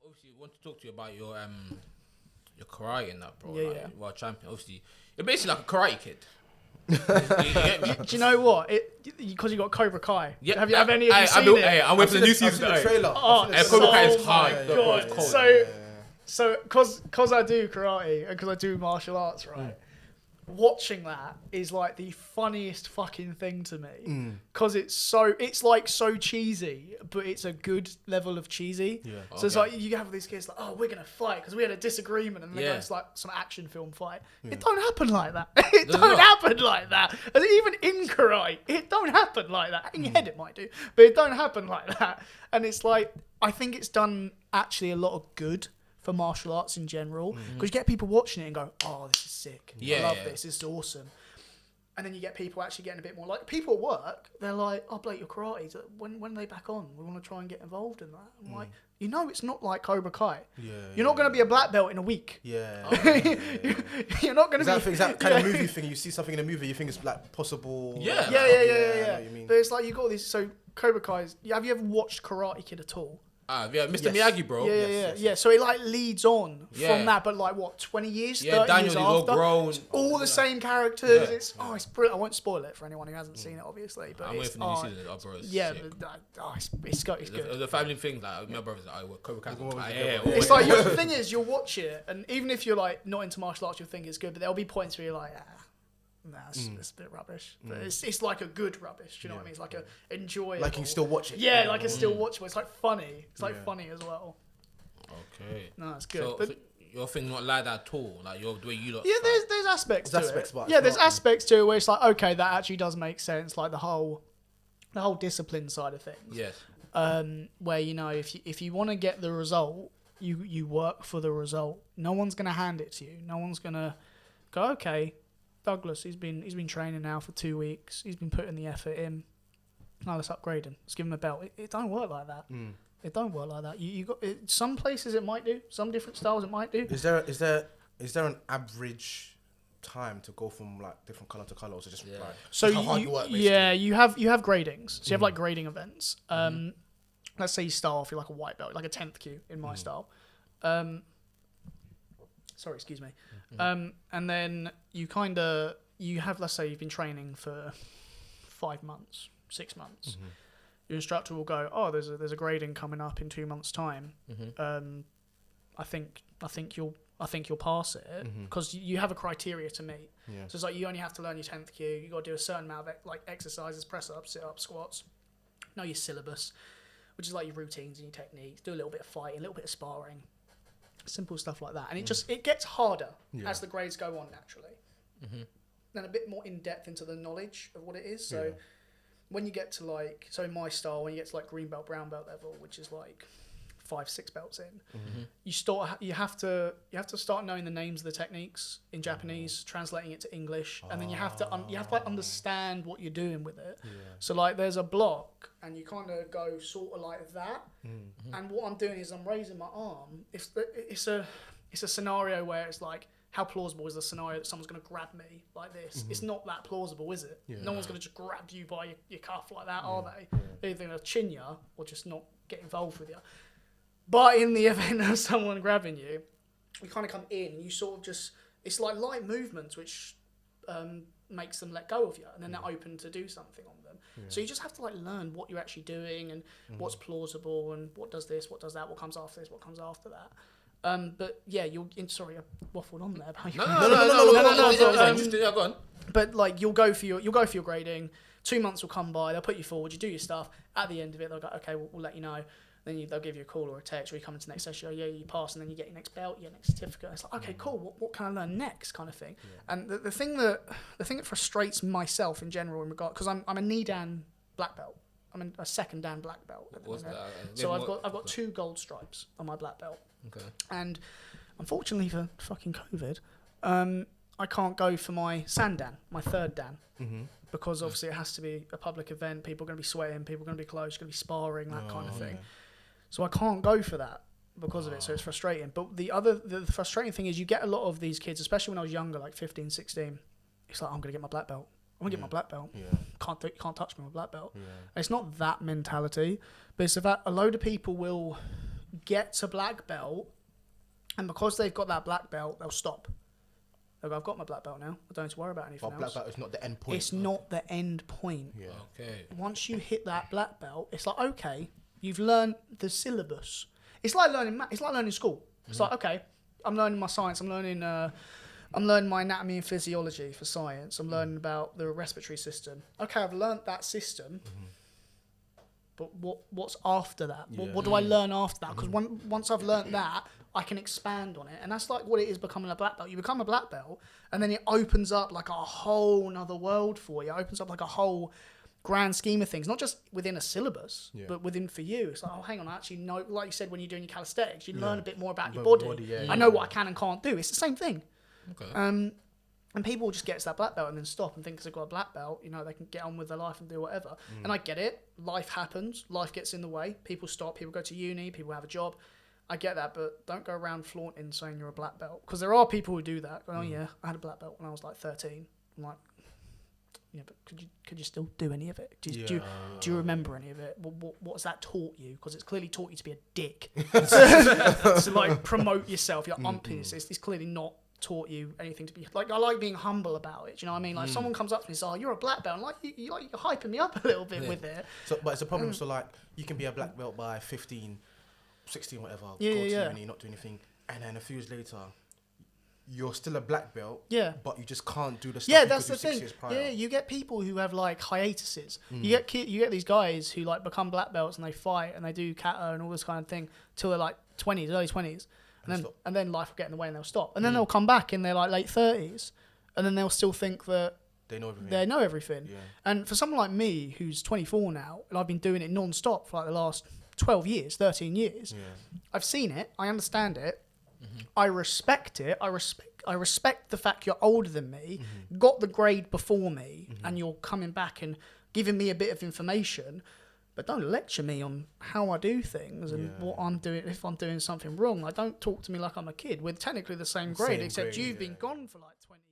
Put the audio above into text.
obviously, I want to talk to you about your karate and that, bro. Yeah, like, yeah. World champion. Obviously, you're basically like a karate kid. you get me? Do you know what? Because you got Cobra Kai. Yeah. Have any of you seen it? Hey, I'm waiting for the new season. I've seen the Hey. trailer. Oh, I've seen the Cobra Kai trailer. is hard. Yeah, bro, God. it's cold. So because I do karate and because I do martial arts, right? Watching that is like the funniest fucking thing to me because it's like so cheesy, but it's a good level of cheesy. Yeah. So it's like you have these kids like, oh, we're gonna fight because we had a disagreement, and then Yeah. it's like some action film fight. It don't happen like that. It don't happen like that. And even in karate, it don't happen like that. In your head, it might do, but it don't happen like that. And it's like I think it's done actually a lot of good for martial arts in general, because you get people watching it and go, oh, this is sick. I love this. This is awesome. And then you get people actually getting a bit more like people at work. They're like, oh, Blake, your karate. When are they back on? We want to try and get involved in that. I'm like, it's not like Cobra Kai. Yeah, You're not going to be a black belt in a week. Yeah. You're not going to be. Is that kind of movie thing? You see something in a movie, you think it's like possible. Yeah. I Yeah. know what you mean. But it's like you got these. So Cobra Kai's. Have you ever watched Karate Kid at all? Yeah, Mr. Yes. Miyagi, bro. Yeah. So it like leads on Yeah. from that, but like what, 20 years, Yeah, 30 Daniel years is all after? grown. It's all the same characters. Yeah. It's brilliant. I won't spoil it for anyone who hasn't seen it, obviously. But I'm waiting it's, for the new season. Bro, it's yeah, sick. but, it's good. The family thing, like my brother's like, Cobra Kai's Always like, a yeah, good one. It's like the thing is, you'll watch it, and even if you're like not into martial arts, you'll think it's good. But there'll be points where you're like, it's a bit rubbish. But it's like a good rubbish. Do you know what I mean? It's like a enjoyable. Like you can still watch it. Yeah, like it's still watchable. It's like funny. It's like funny as well. Okay. No, it's good. So, but so your thing not like that at all. Like the way you look. yeah, there's aspects There's to aspects, it. but Yeah, it's there's not- aspects to it where it's like, okay, that actually does make sense. Like the whole discipline side of things. Yes. Where if you want to get the result, you work for the result. No one's gonna hand it to you. No one's gonna go, okay, Douglas, he's been training now for 2 weeks. He's been putting the effort in. Now let's upgrade him. Let's give him a belt. It don't work like that. It don't work like that. You got some places it might do. Some different styles it might do. Is there an average time to go from like different colour to colour, or is it just like So how hard you work, basically? you have gradings. So you have like grading events. Let's say you start off, you're like a white belt, like a 10th Q in my style. Sorry, excuse me. And then you have, let's say you've been training for 5 months, 6 months. Your instructor will go, oh, there's a grading coming up in 2 months' time. I think you'll pass it because you have a criteria to meet. Yeah. So it's like you only have to learn your 10th Q. You got to do a certain amount of like exercises, press ups, sit ups, squats. Know your syllabus, which is like your routines and your techniques. Do a little bit of fighting, a little bit of sparring, simple stuff like that. And it gets harder as the grades go on naturally. Then a bit more in depth into the knowledge of what it is. So when you get to in my style, when you get to like green belt, brown belt level, which is like 5-6 belts in, you have to start knowing the names of the techniques in Japanese, translating it to English, and then you have to like understand what you're doing with it. So like there's a block, and you kind of go sort of like that, and what I'm doing is I'm raising my arm. It's a scenario where it's like, how plausible is the scenario that someone's going to grab me like this? It's not that plausible, is it? No one's going to just grab you by your cuff like that, are they? They're either going to chin you or just not get involved with you. But in the event of someone grabbing you, you kind of come in and you sort of just, it's like light movements which makes them let go of you, and then they're open to do something on them. So you just have to like learn what you're actually doing and what's plausible and what does this, what does that, what comes after this, what comes after that. But yeah, sorry, I waffled on there. About No, go on. But like you'll go for your grading. 2 months will come by. They'll put you forward. You do your stuff. At the end of it, they'll go, okay, we'll let you know. Then they'll give you a call or a text, or you come into the next session. Oh yeah, you pass, and then you get your next belt, your next certificate. It's like, okay, cool. What can I learn next, kind of thing. And the thing that frustrates myself in general in regard, because I'm a knee dan black belt. I'm a second dan black belt. At the minute. So I've got 2 gold stripes on my black belt. Okay. And unfortunately for fucking COVID, I can't go for my Sandan, my third Dan, because obviously it has to be a public event. People are going to be sweating, people are going to be close, going to be sparring, that kind of thing. So I can't go for that because of it, so it's frustrating. But the frustrating thing is you get a lot of these kids, especially when I was younger, like 15, 16, it's like, I'm going to get my black belt. I'm going to get my black belt. Can't touch me with my black belt. And it's not that mentality, but it's the fact a load of people will get to black belt, and because they've got that black belt, they'll stop. They'll go, I've got my black belt now. I don't have to worry about anything But black else. belt is not the end point. It's not the end point. Yeah. Okay. Once you hit that black belt, it's like, okay, you've learned the syllabus. It's like learning math. It's like learning school. It's like, okay, I'm learning my science. I'm learning my anatomy and physiology for science. I'm learning about the respiratory system. Okay, I've learned that system. But what's after that? What do I learn after that? Because once I've learned that, I can expand on it. And that's like what it is becoming a black belt. You become a black belt, and then it opens up like a whole nother world for you. It opens up like a whole grand scheme of things, not just within a syllabus, but within for you. It's like, oh, hang on, I actually know, like you said, when you're doing your calisthenics, you learn a bit more about your body. I know what I can and can't do. It's the same thing. Okay. And people just get to that black belt and then stop and think because they've got a black belt, you know, they can get on with their life and do whatever. And I get it. Life happens. Life gets in the way. People stop. People go to uni. People have a job. I get that, but don't go around flaunting saying you're a black belt. Because there are people who do that. Oh, yeah, I had a black belt when I was like 13. I'm like, yeah, but could you still do any of it? Do you remember any of it? What has that taught you? Because it's clearly taught you to be a dick. to like promote yourself. Your umpers. It's clearly not taught you anything to be like. I like being humble about it. Do you know what I mean? Like someone comes up to me and says, "Oh, you're a black belt," and like you're hyping me up a little bit with it. So, but it's a problem. So like, you can be a black belt by 15, 16, whatever. Yeah, go to yeah. uni, not do anything, and then a few years later, you're still a black belt. Yeah. But you just can't do the stuff. Yeah, you that's could the do 6 thing. years prior. Yeah, you get people who have like hiatuses. You get these guys who like become black belts and they fight and they do kata and all this kind of thing till they're like 20s, early 20s. And then life will get in the way and they'll stop. And then they'll come back in their like late 30s and then they'll still think that They know everything. they know everything. Yeah. And for someone like me who's 24 now and I've been doing it non-stop for like the last 12 years, 13 years, I've seen it. I understand it. I respect it. I respect the fact you're older than me, got the grade before me, and you're coming back and giving me a bit of information. But don't lecture me on how I do things and what I'm doing. If I'm doing something wrong, don't talk to me like I'm a kid. We're technically the same grade, except you've been gone for like 20